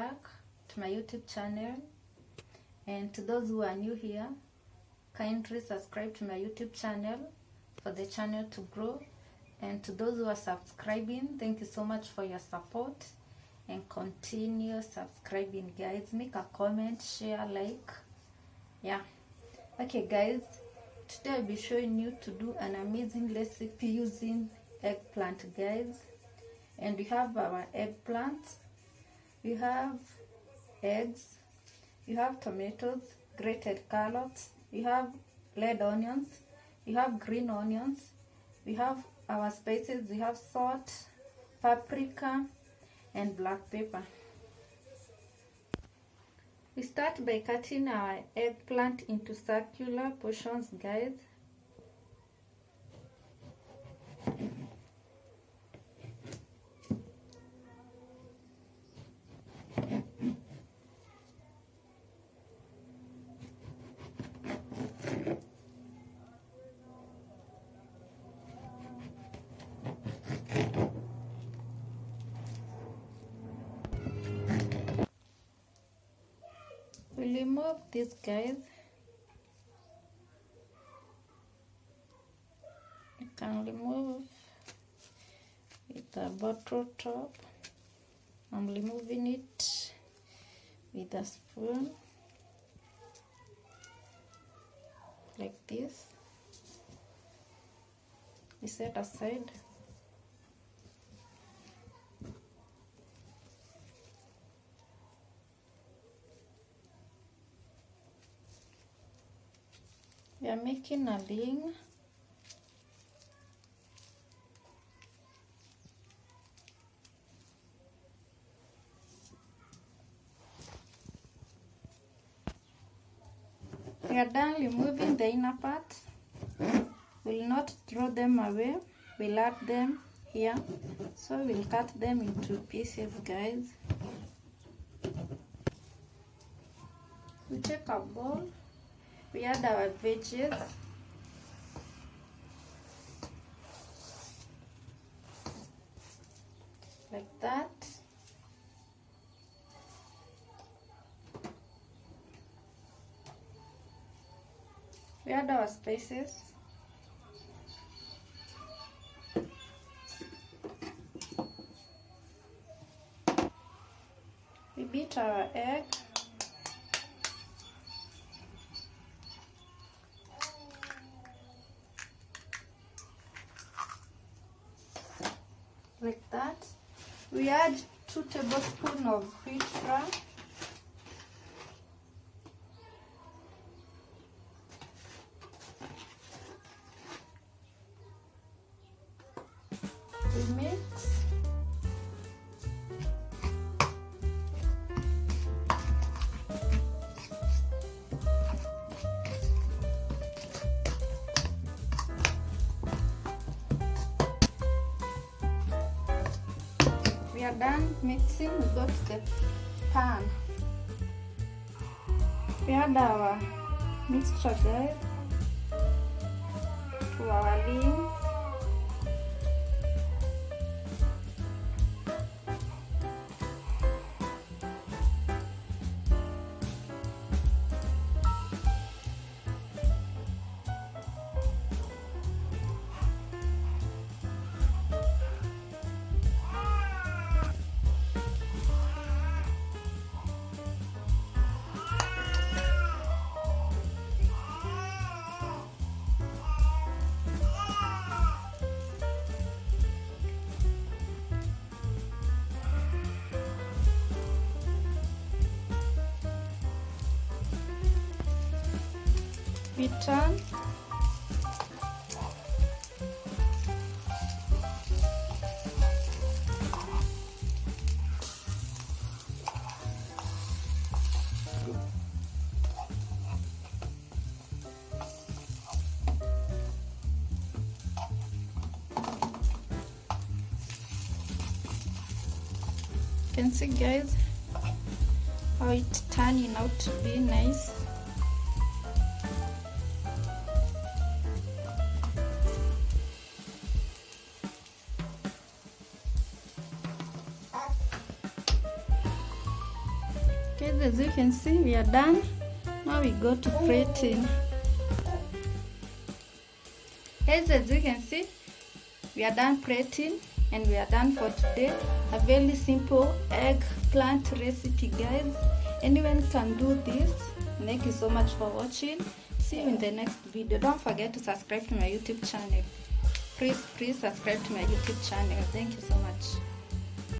back to my YouTube channel, and to those who are new here, kindly subscribe to my YouTube channel for the channel to grow. And to those who are subscribing, thank you so much for your support, and continue subscribing, guys. Make a comment, share, like. Yeah, okay guys, today I'll be showing you to do an amazing recipe using eggplant, guys. And we have our eggplant, we have eggs, you have tomatoes, grated carrots, you have red onions, you have green onions, we have our spices, we have salt, paprika, and black pepper. We start by cutting our eggplant into circular portions, guys. We'll remove this, guys. You can remove with a bottle top. I'm removing it with a spoon, like this. We set aside. We are making a ring. We are done removing the inner parts. We'll not throw them away. We'll add them here. So we'll cut them into pieces, guys. We take a bowl. We add our veggies. Like that. We add our spices. We beat our egg. Like that. We add 2 tablespoons of wheat flour. We mix. We are done mixing. We go to the pan. We add our mixture, guys, to our rings. We turn. You can see, guys, how it's turning out to be nice. Okay, as you can see, we are done. Now we go to plating. As you can see, we are done plating and we are done for today. A very simple eggplant recipe, guys. Anyone can do this. Thank you so much for watching. See you in the next video. Don't forget to subscribe to my YouTube channel. Please subscribe to my YouTube channel. Thank you so much.